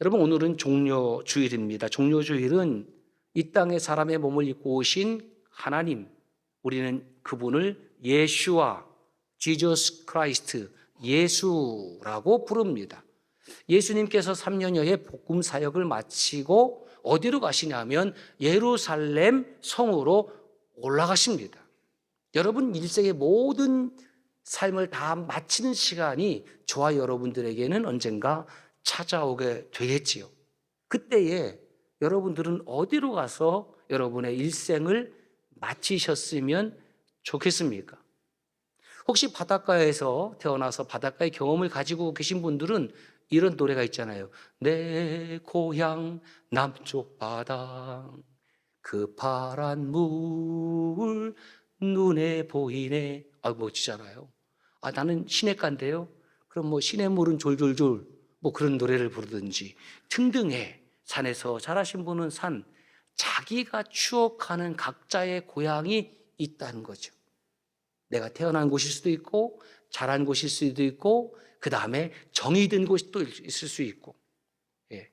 여러분, 오늘은 종료주일입니다. 종료주일은 이 땅에 사람의 몸을 입고 오신 하나님, 우리는 그분을 예슈와, 지저스 크라이스트, 예수라고 부릅니다. 예수님께서 3년여의 복음 사역을 마치고 어디로 가시냐면 예루살렘 성으로 올라가십니다. 여러분, 일생의 모든 삶을 다 마치는 시간이 저와 여러분들에게는 언젠가 찾아오게 되겠지요. 그때에 여러분들은 어디로 가서 여러분의 일생을 마치셨으면 좋겠습니까? 혹시 바닷가에서 태어나서 바닷가의 경험을 가지고 계신 분들은 이런 노래가 있잖아요. 내 고향 남쪽 바다, 그 파란 물 눈에 보이네. 멋지잖아요. 나는 시냇가인데요. 그럼 뭐 시냇물은 졸졸졸 그런 노래를 부르든지 등등의, 산에서 자라신 분은 산, 자기가 추억하는 각자의 고향이 있다는 거죠. 내가 태어난 곳일 수도 있고 자란 곳일 수도 있고 그 다음에 정이 든 곳이 또 있을 수 있고. 예.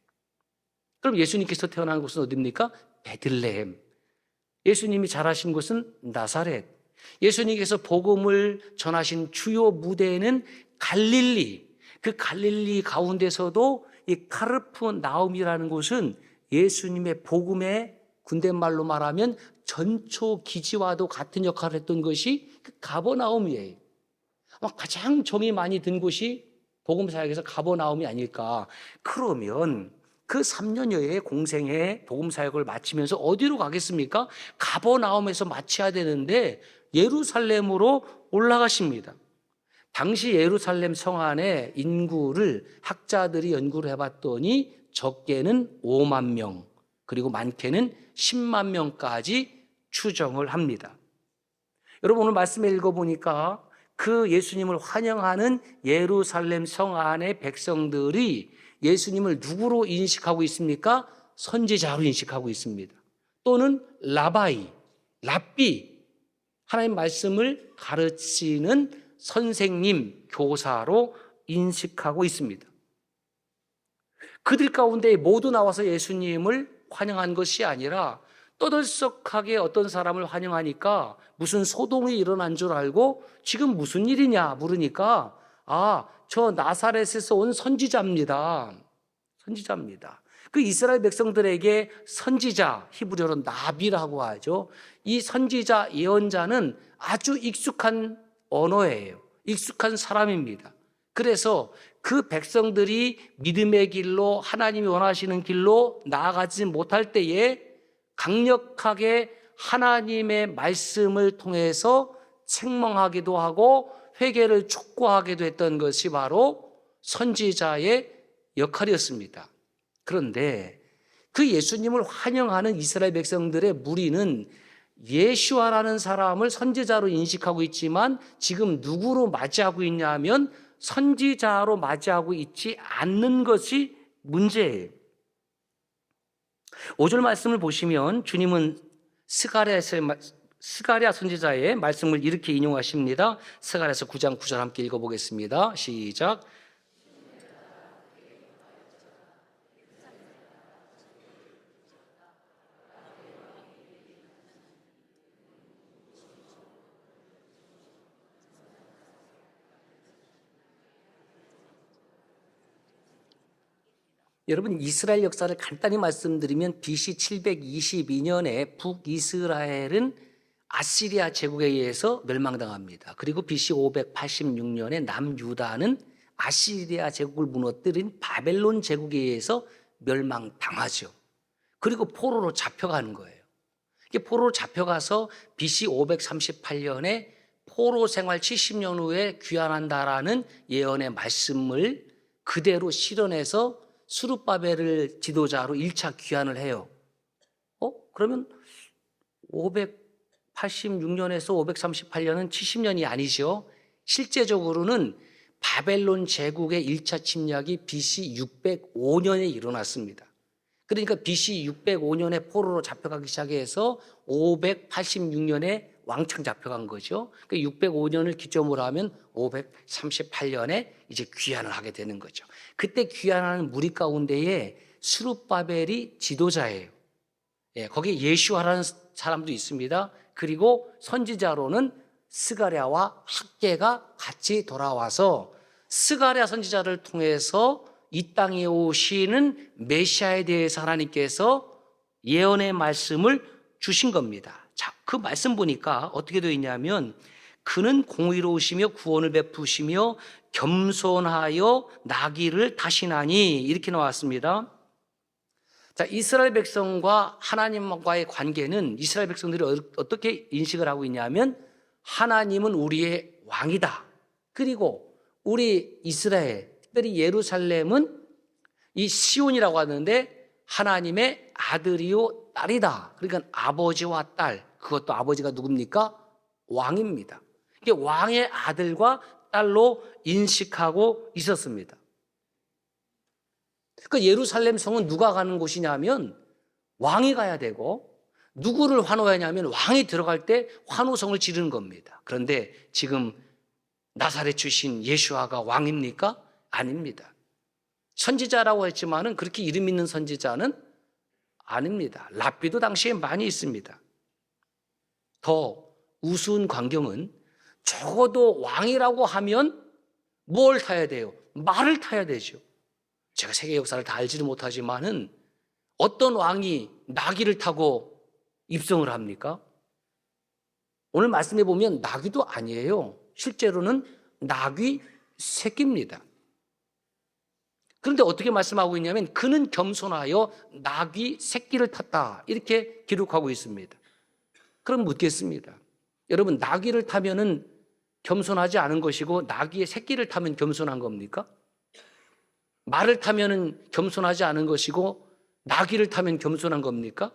그럼 예수님께서 태어난 곳은 어디입니까? 베들레헴. 예수님이 자라신 곳은 나사렛. 예수님께서 복음을 전하신 주요 무대는 갈릴리. 그 갈릴리 가운데서도 이 카르프나움이라는 곳은 예수님의 복음의 군대말로 말하면 전초 기지와도 같은 역할을 했던 것이 그 가버나움이에요. 가장 정이 많이 든 곳이 복음 사역에서 가버나움이 아닐까. 그러면 그 3년여의 공생의 복음 사역을 마치면서 어디로 가겠습니까? 가버나움에서 마쳐야 되는데 예루살렘으로 올라가십니다. 당시 예루살렘 성 안의 인구를 학자들이 연구를 해봤더니 적게는 5만 명, 그리고 많게는 10만 명까지 추정을 합니다. 여러분, 오늘 말씀을 읽어보니까 그 예수님을 환영하는 예루살렘 성 안의 백성들이 예수님을 누구로 인식하고 있습니까? 선지자로 인식하고 있습니다. 또는 라바이, 랍비, 하나님 말씀을 가르치는 선생님, 교사로 인식하고 있습니다. 그들 가운데 모두 나와서 예수님을 환영한 것이 아니라 떠들썩하게 어떤 사람을 환영하니까 무슨 소동이 일어난 줄 알고 지금 무슨 일이냐 물으니까 저 나사렛에서 온 선지자입니다. 선지자입니다. 그 이스라엘 백성들에게 선지자, 히브리어로 나비라고 하죠. 이 선지자, 예언자는 아주 익숙한 언어예요. 익숙한 사람입니다. 그래서 그 백성들이 믿음의 길로, 하나님이 원하시는 길로 나아가지 못할 때에 강력하게 하나님의 말씀을 통해서 책망하기도 하고 회개를 촉구하기도 했던 것이 바로 선지자의 역할이었습니다. 그런데 그 예수님을 환영하는 이스라엘 백성들의 무리는 예슈아라는 사람을 선지자로 인식하고 있지만 지금 누구로 맞이하고 있냐 하면 선지자로 맞이하고 있지 않는 것이 문제예요. 5절 말씀을 보시면 주님은 스가랴 선지자의 말씀을 이렇게 인용하십니다. 스가랴서 9장 9절 함께 읽어보겠습니다. 시작. 여러분, 이스라엘 역사를 간단히 말씀드리면 BC 722년에 북이스라엘은 아시리아 제국에 의해서 멸망당합니다. 그리고 BC 586년에 남유다는 아시리아 제국을 무너뜨린 바벨론 제국에 의해서 멸망당하죠. 그리고 포로로 잡혀가는 거예요. 포로로 잡혀가서 BC 538년에 포로 생활 70년 후에 귀환한다라는 예언의 말씀을 그대로 실현해서 수룹바벨을 지도자로 1차 귀환을 해요. 그러면 586년에서 538년은 70년이 아니죠. 실제적으로는 바벨론 제국의 1차 침략이 BC 605년에 일어났습니다. 그러니까 BC 605년에 포로로 잡혀가기 시작해서 586년에 왕창 잡혀간 거죠. 605년을 기점으로 하면 538년에 이제 귀환을 하게 되는 거죠. 그때 귀환하는 무리 가운데에 스룹바벨이 지도자예요. 예, 거기에 예슈아라는 사람도 있습니다. 그리고 선지자로는 스가랴와 학개가 같이 돌아와서 스가랴 선지자를 통해서 이 땅에 오시는 메시아에 대해서 하나님께서 예언의 말씀을 주신 겁니다. 자, 그 말씀 보니까 어떻게 되어 있냐면 그는 공의로우시며 구원을 베푸시며 겸손하여 나귀를 타시나니 이렇게 나왔습니다. 자, 이스라엘 백성과 하나님과의 관계는 이스라엘 백성들이 어떻게 인식을 하고 있냐면 하나님은 우리의 왕이다. 그리고 우리 이스라엘, 특별히 예루살렘은 이 시온이라고 하는데 하나님의 아들이요 딸이다. 그러니까 아버지와 딸, 그것도 아버지가 누굽니까? 왕입니다. 이게 왕의 아들과 딸로 인식하고 있었습니다. 그러니까 예루살렘 성은 누가 가는 곳이냐면 왕이 가야 되고 누구를 환호하냐면 왕이 들어갈 때 환호성을 지르는 겁니다. 그런데 지금 나사렛 출신 예수아가 왕입니까? 아닙니다. 선지자라고 했지만은 그렇게 이름 있는 선지자는 아닙니다. 랍비도 당시에 많이 있습니다. 더 우스운 광경은 적어도 왕이라고 하면 뭘 타야 돼요? 말을 타야 되죠. 제가 세계 역사를 다 알지는 못하지만은 어떤 왕이 나귀를 타고 입성을 합니까? 오늘 말씀해 보면 나귀도 아니에요. 실제로는 나귀 새끼입니다. 그런데 어떻게 말씀하고 있냐면 그는 겸손하여 나귀 새끼를 탔다. 이렇게 기록하고 있습니다. 그럼 묻겠습니다. 여러분, 나귀를 타면은 겸손하지 않은 것이고 나귀의 새끼를 타면 겸손한 겁니까? 말을 타면은 겸손하지 않은 것이고 나귀를 타면 겸손한 겁니까?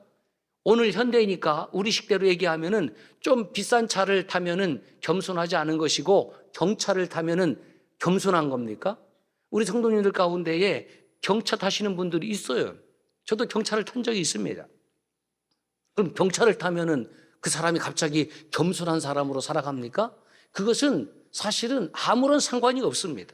오늘 현대이니까 우리식대로 얘기하면은 좀 비싼 차를 타면은 겸손하지 않은 것이고 경차를 타면은 겸손한 겁니까? 우리 성도님들 가운데에 경차 타시는 분들이 있어요. 저도 경차를 탄 적이 있습니다. 그럼 경차를 타면은 그 사람이 갑자기 겸손한 사람으로 살아갑니까? 그것은 사실은 아무런 상관이 없습니다.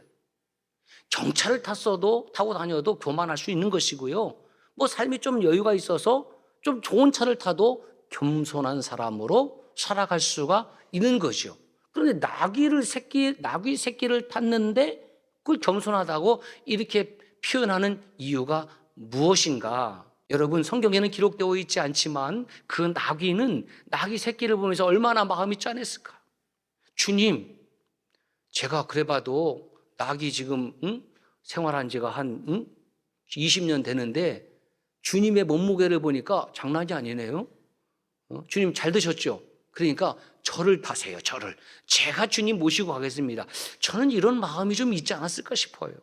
경차를 타고 다녀도 교만할 수 있는 것이고요. 뭐 삶이 좀 여유가 있어서 좀 좋은 차를 타도 겸손한 사람으로 살아갈 수가 있는 거죠. 그런데 나귀 새끼를 탔는데 그걸 겸손하다고 이렇게 표현하는 이유가 무엇인가? 여러분, 성경에는 기록되어 있지 않지만 그 나귀는 나귀 새끼를 보면서 얼마나 마음이 짠했을까? 주님, 제가 그래봐도 나귀 지금 생활한 지가 한 20년 되는데 주님의 몸무게를 보니까 장난이 아니네요. 주님 잘 드셨죠? 그러니까 저를 타세요. 저를. 제가 주님 모시고 가겠습니다. 저는 이런 마음이 좀 있지 않았을까 싶어요.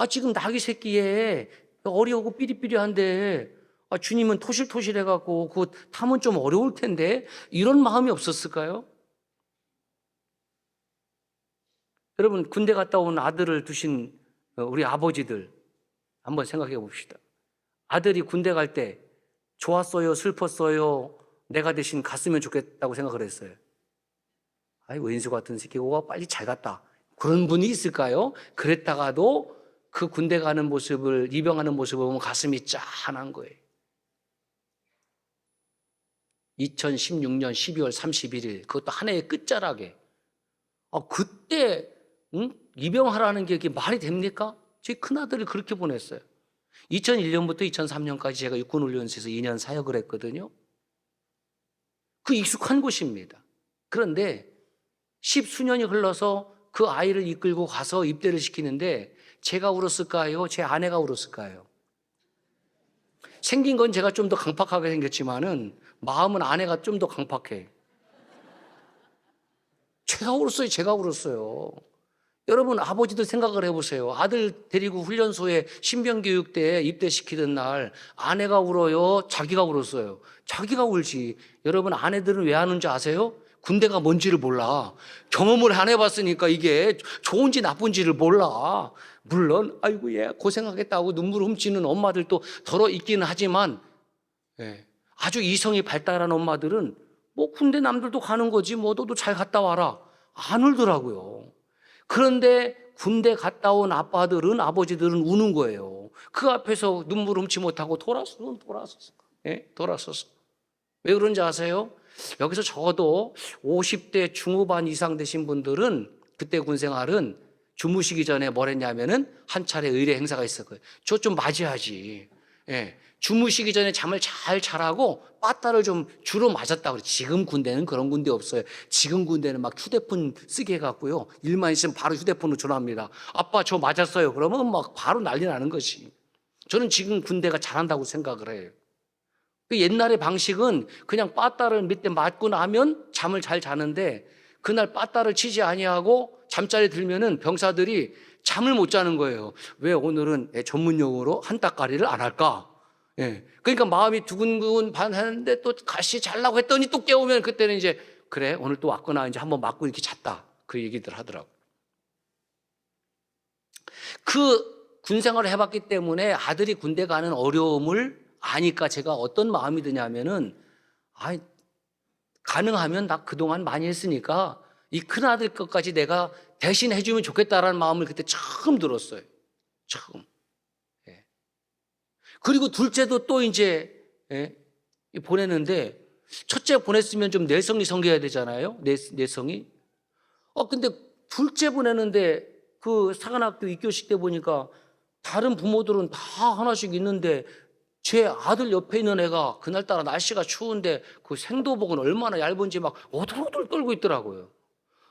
지금 나귀 새끼에 어려우고 삐리삐리한데 주님은 토실토실해갖고 그거 타면 좀 어려울 텐데 이런 마음이 없었을까요? 여러분, 군대 갔다 온 아들을 두신 우리 아버지들 한번 생각해 봅시다. 아들이 군대 갈 때 좋았어요? 슬펐어요? 내가 대신 갔으면 좋겠다고 생각을 했어요. 왼수 같은 새끼가 빨리 잘 갔다. 그런 분이 있을까요? 그랬다가도 그 군대 가는 모습을, 입영하는 모습을 보면 가슴이 짠한 거예요. 2016년 12월 31일, 그것도 한 해의 끝자락에. 그때, 입영하라는 게 말이 됩니까? 제 큰아들을 그렇게 보냈어요. 2001년부터 2003년까지 제가 육군훈련소에서 2년 사역을 했거든요. 그 익숙한 곳입니다. 그런데 10수년이 흘러서 그 아이를 이끌고 가서 입대를 시키는데 제가 울었을까요? 제 아내가 울었을까요? 생긴 건 제가 좀 더 강팍하게 생겼지만은 마음은 아내가 좀 더 강팍해. 제가 울었어요. 여러분, 아버지들 생각을 해보세요. 아들 데리고 훈련소에 신병교육대에 입대시키던 날 아내가 울어요? 자기가 울었어요? 자기가 울지. 여러분, 아내들은 왜 하는지 아세요? 군대가 뭔지를 몰라. 경험을 안 해봤으니까 이게 좋은지 나쁜지를 몰라. 물론 아이고 얘 고생하겠다고 눈물 훔치는 엄마들도 더러 있기는 하지만 아주 이성이 발달한 엄마들은 뭐 군대 남들도 가는 거지 뭐 너도 잘 갔다 와라. 안 울더라고요. 그런데 군대 갔다 온 아빠들은 아버지들은 우는 거예요. 그 앞에서 눈물 훔치 못하고 돌아섰어. 예? 돌아섰어. 왜 그런지 아세요? 여기서 적어도 50대 중후반 이상 되신 분들은 그때 군 생활은 주무시기 전에 뭘 했냐면은 한 차례 의례 행사가 있었고요. 저 좀 맞이하지. 예. 주무시기 전에 잠을 잘 자라고 빠따를 좀 주로 맞았다고 그래. 지금 군대는 그런 군대 없어요. 지금 군대는 막 휴대폰 쓰게 해갖고요. 일만 있으면 바로 휴대폰으로 전화합니다. 아빠 저 맞았어요. 그러면 막 바로 난리 나는 것이. 저는 지금 군대가 잘한다고 생각을 해요. 그 옛날의 방식은 그냥 빠따를 밑에 맞고 나면 잠을 잘 자는데 그날 빠따를 치지 아니하고 잠자리 들면은 병사들이 잠을 못 자는 거예요. 왜 오늘은 전문 용어로 한따까리를 안 할까? 예. 그러니까 마음이 두근두근 반하는데 또 다시 자려고 했더니 또 깨우면 그때는 이제 그래 오늘 또 왔구나 이제 한번 맞고 이렇게 잤다 그 얘기들 하더라고. 그 군 생활을 해봤기 때문에 아들이 군대 가는 어려움을 아니까 제가 어떤 마음이 드냐면은 가능하면 나 그동안 많이 했으니까 이 큰아들 것까지 내가 대신 해주면 좋겠다라는 마음을 그때 처음 들었어요. 처음. 예. 그리고 둘째도 또 이제 보내는데 첫째 보냈으면 좀 내성이 생겨야 되잖아요. 내성이. 근데 둘째 보내는데 그 사관학교 입교식 때 보니까 다른 부모들은 다 하나씩 있는데 제 아들 옆에 있는 애가 그날따라 날씨가 추운데 그 생도복은 얼마나 얇은지 막 오들오들 떨고 있더라고요.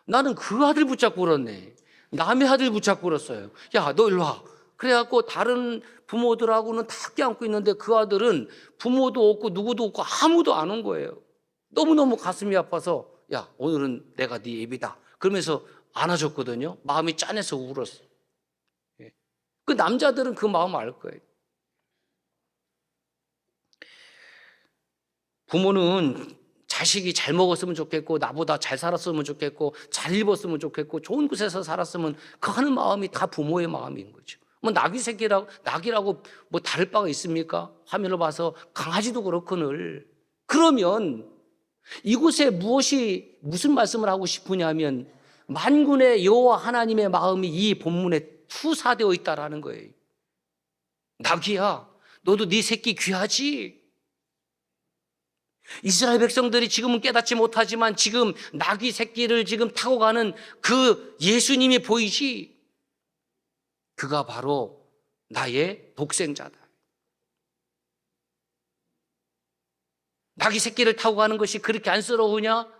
나는 그 아들 붙잡고 울었네. 남의 아들 붙잡고 울었어요. 야, 너 일로 와. 그래갖고 다른 부모들하고는 다 껴안고 있는데 그 아들은 부모도 없고 누구도 없고 아무도 안 온 거예요. 너무너무 가슴이 아파서 야, 오늘은 내가 네 애비다. 그러면서 안아줬거든요. 마음이 짠해서 울었어. 그 남자들은 그 마음 알 거예요. 부모는 자식이 잘 먹었으면 좋겠고 나보다 잘 살았으면 좋겠고 잘 입었으면 좋겠고 좋은 곳에서 살았으면 그 하는 마음이 다 부모의 마음인 거죠. 뭐 낙이라고 뭐 다를 바가 있습니까? 화면을 봐서 강아지도 그렇거늘. 그러면 이곳에 무슨 말씀을 하고 싶으냐면 만군의 여호와 하나님의 마음이 이 본문에 투사되어 있다라는 거예요. 낙이야, 너도 네 새끼 귀하지? 이스라엘 백성들이 지금은 깨닫지 못하지만 지금 낙이 새끼를 지금 타고 가는 그 예수님이 보이지? 그가 바로 나의 독생자다. 낙이 새끼를 타고 가는 것이 그렇게 안쓰러우냐?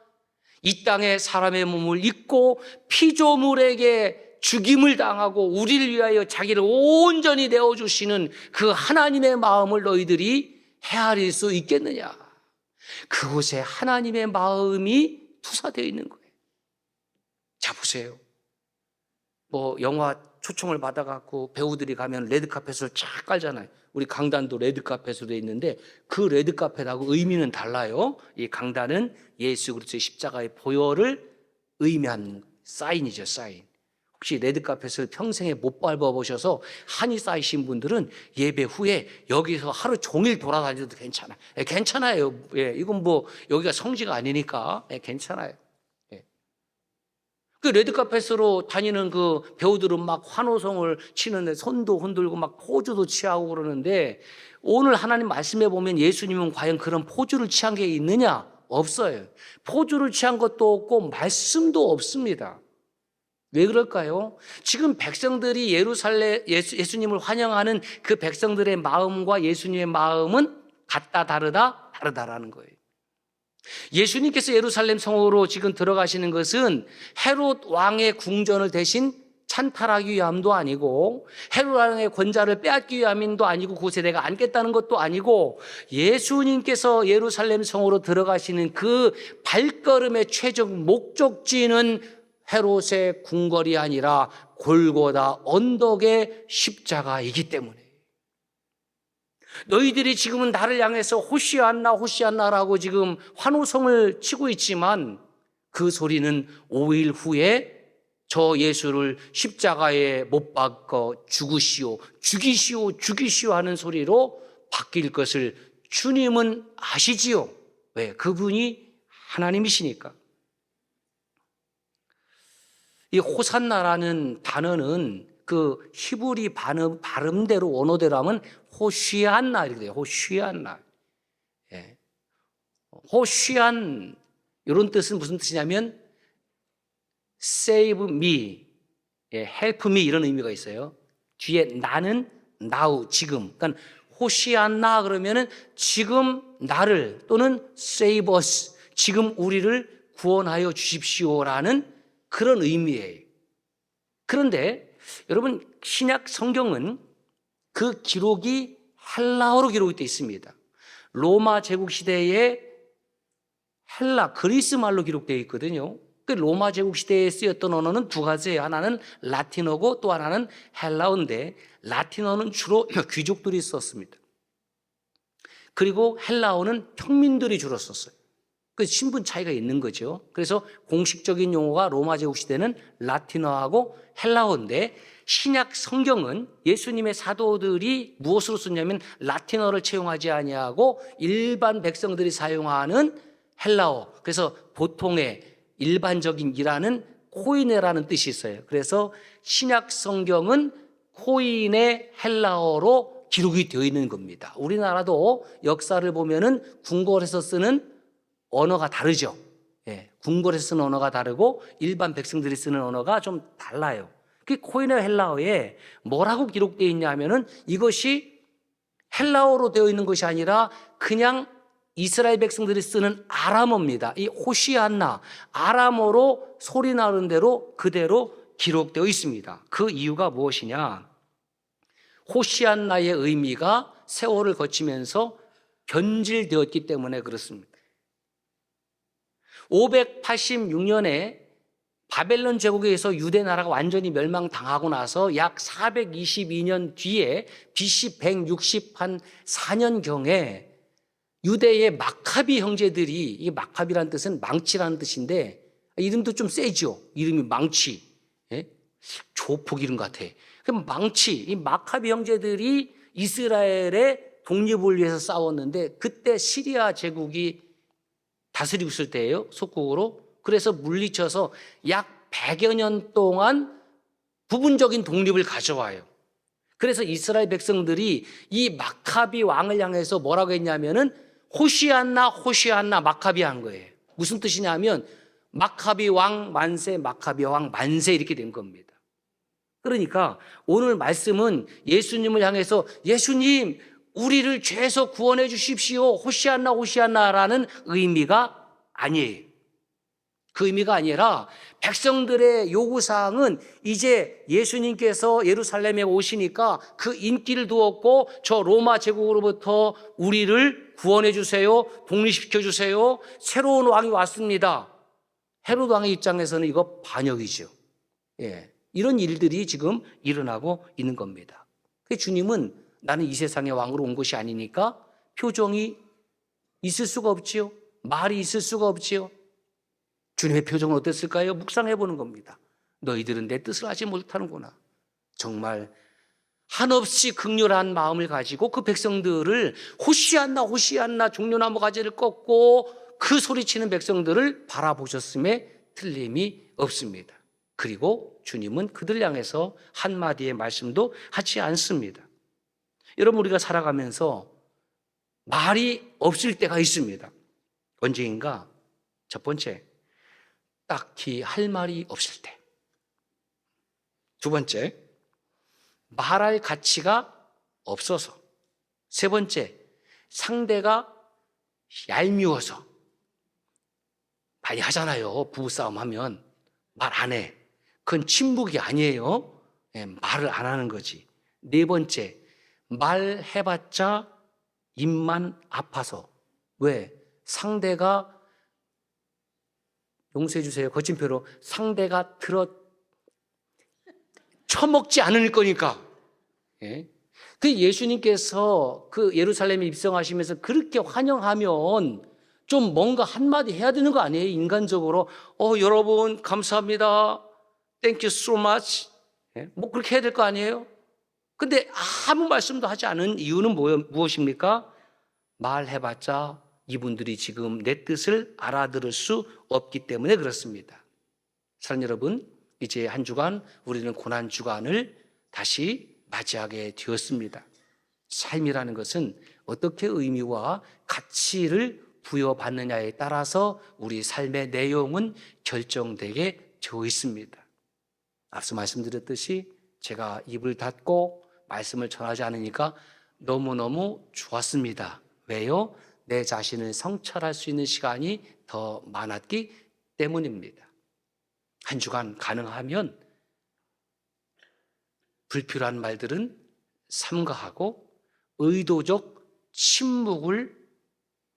이 땅에 사람의 몸을 입고 피조물에게 죽임을 당하고 우리를 위하여 자기를 온전히 내어주시는 그 하나님의 마음을 너희들이 헤아릴 수 있겠느냐? 그곳에 하나님의 마음이 투사되어 있는 거예요. 자, 보세요. 뭐 영화 초청을 받아갖고 배우들이 가면 레드카펫을 쫙 깔잖아요. 우리 강단도 레드카펫으로 되어 있는데 그 레드카펫하고 의미는 달라요. 이 강단은 예수 그리스도의 십자가의 보혈을 의미한 사인이죠, 사인. 혹시 레드카펫을 평생에 못 밟아보셔서 한이 쌓이신 분들은 예배 후에 여기서 하루 종일 돌아다녀도 괜찮아요. 괜찮아요. 이건 뭐 여기가 성지가 아니니까 괜찮아요. 그 레드카펫으로 다니는 그 배우들은 막 환호성을 치는데 손도 흔들고 막 포즈도 취하고 그러는데 오늘 하나님 말씀에 보면 예수님은 과연 그런 포즈를 취한 게 있느냐? 없어요. 포즈를 취한 것도 없고 말씀도 없습니다. 왜 그럴까요? 지금 백성들이 예수님을 환영하는 그 백성들의 마음과 예수님의 마음은 같다 다르다라는 거예요. 예수님께서 예루살렘 성으로 지금 들어가시는 것은 헤롯 왕의 궁전을 대신 찬탈하기 위함도 아니고 헤롯 왕의 권좌를 빼앗기 위함도 아니고 그곳에 내가 앉겠다는 것도 아니고 예수님께서 예루살렘 성으로 들어가시는 그 발걸음의 최종 목적지는 헤롯의 궁궐이 아니라 골고다 언덕의 십자가이기 때문에 너희들이 지금은 나를 향해서 호시안나 호시안나라고 지금 환호성을 치고 있지만 그 소리는 5일 후에 저 예수를 십자가에 못 박어 죽이시오 하는 소리로 바뀔 것을 주님은 아시지요. 왜? 그분이 하나님이시니까. 이 호산나라는 단어는 그 히브리 발음대로 원어대로 하면 호시안나 이렇게 돼요. 호시안나. 예. 호시안 이런 뜻은 무슨 뜻이냐면 save me, 예, help me 이런 의미가 있어요. 뒤에 나는 now 지금. 그러니까 호시안나 그러면은 지금 나를 또는 save us 지금 우리를 구원하여 주십시오라는 그런 의미예요. 그런데 여러분 신약 성경은 그 기록이 헬라어로 기록이 되어 있습니다. 로마 제국 시대에 헬라 그리스 말로 기록되어 있거든요. 그 로마 제국 시대에 쓰였던 언어는 두 가지예요. 하나는 라틴어고 또 하나는 헬라어인데 라틴어는 주로 귀족들이 썼습니다. 그리고 헬라어는 평민들이 주로 썼어요. 그 신분 차이가 있는 거죠. 그래서 공식적인 용어가 로마 제국 시대는 라틴어하고 헬라어인데 신약 성경은 예수님의 사도들이 무엇으로 썼냐면 라틴어를 채용하지 아니하고 일반 백성들이 사용하는 헬라어. 그래서 보통의 일반적인 이라는 코이네라는 뜻이 있어요. 그래서 신약 성경은 코인의 헬라어로 기록이 되어 있는 겁니다. 우리나라도 역사를 보면은 궁궐에서 쓰는 언어가 다르죠. 예, 궁궐에서 쓰는 언어가 다르고 일반 백성들이 쓰는 언어가 좀 달라요. 그 코인의 헬라어에 뭐라고 기록되어 있냐 하면은 이것이 헬라어로 되어 있는 것이 아니라 그냥 이스라엘 백성들이 쓰는 아람어입니다. 이 호시안나, 아람어로 소리 나는 대로 그대로 기록되어 있습니다. 그 이유가 무엇이냐? 호시안나의 의미가 세월을 거치면서 변질되었기 때문에 그렇습니다. 586년에 바벨론 제국에 의해서 유대 나라가 완전히 멸망당하고 나서 약 422년 뒤에 BC 164년경에 유대의 마카비 형제들이, 이 마카비라는 뜻은 망치라는 뜻인데 이름도 좀 세죠. 이름이 망치. 예? 조폭 이름 같아. 그럼 망치, 이 마카비 형제들이 이스라엘의 독립을 위해서 싸웠는데 그때 시리아 제국이 다스리고 있을 때예요. 속국으로. 그래서 물리쳐서 약 100여 년 동안 부분적인 독립을 가져와요. 그래서 이스라엘 백성들이 이 마카비 왕을 향해서 뭐라고 했냐면은 호시안나 호시안나 마카비 한 거예요. 무슨 뜻이냐면 마카비 왕 만세 마카비 왕 만세 이렇게 된 겁니다. 그러니까 오늘 말씀은 예수님을 향해서 예수님 우리를 죄에서 구원해 주십시오 호시안나 호시안나라는 의미가 아니에요. 그 의미가 아니라 백성들의 요구사항은 이제 예수님께서 예루살렘에 오시니까 그 인기를 두었고 저 로마 제국으로부터 우리를 구원해 주세요. 독립시켜 주세요. 새로운 왕이 왔습니다. 헤롯 왕의 입장에서는 이거 반역이죠. 예, 이런 일들이 지금 일어나고 있는 겁니다. 주님은 나는 이 세상의 왕으로 온 것이 아니니까 표정이 있을 수가 없지요. 말이 있을 수가 없지요. 주님의 표정은 어땠을까요? 묵상해 보는 겁니다. 너희들은 내 뜻을 하지 못하는구나. 정말 한없이 극렬한 마음을 가지고 그 백성들을 호시안나 호시안나 종려나무 가지를 꺾고 그 소리치는 백성들을 바라보셨음에 틀림이 없습니다. 그리고 주님은 그들 향해서 한마디의 말씀도 하지 않습니다. 여러분 우리가 살아가면서 말이 없을 때가 있습니다. 언제인가? 첫 번째, 딱히 할 말이 없을 때. 두 번째, 말할 가치가 없어서. 세 번째, 상대가 얄미워서. 많이 하잖아요. 부부싸움 하면 말 안 해. 그건 침묵이 아니에요. 말을 안 하는 거지. 네 번째, 말해봤자 입만 아파서. 왜? 상대가 용서해 주세요. 거친 표로 상대가 처먹지 않을 거니까. 예? 그 예수님께서 그 예루살렘에 입성하시면서 그렇게 환영하면 좀 뭔가 한마디 해야 되는 거 아니에요? 인간적으로. 여러분 감사합니다. Thank you so much. 예? 뭐 그렇게 해야 될 거 아니에요? 근데 아무 말씀도 하지 않은 이유는 무엇입니까? 말해봤자 이분들이 지금 내 뜻을 알아들을 수 없기 때문에 그렇습니다. 사랑하는 여러분, 이제 한 주간 우리는 고난 주간을 다시 맞이하게 되었습니다. 삶이라는 것은 어떻게 의미와 가치를 부여받느냐에 따라서 우리 삶의 내용은 결정되게 되어 있습니다. 앞서 말씀드렸듯이 제가 입을 닫고 말씀을 전하지 않으니까 너무너무 좋았습니다. 왜요? 내 자신을 성찰할 수 있는 시간이 더 많았기 때문입니다. 한 주간 가능하면 불필요한 말들은 삼가하고 의도적 침묵을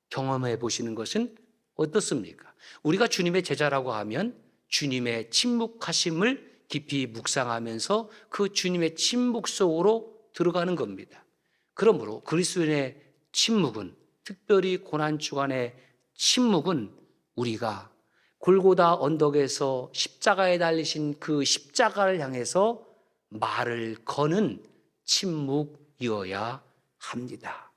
경험해 보시는 것은 어떻습니까? 우리가 주님의 제자라고 하면 주님의 침묵하심을 깊이 묵상하면서 그 주님의 침묵 속으로 들어가는 겁니다. 그러므로 그리스도인의 침묵은, 특별히 고난주간의 침묵은 우리가 골고다 언덕에서 십자가에 달리신 그 십자가를 향해서 말을 거는 침묵이어야 합니다.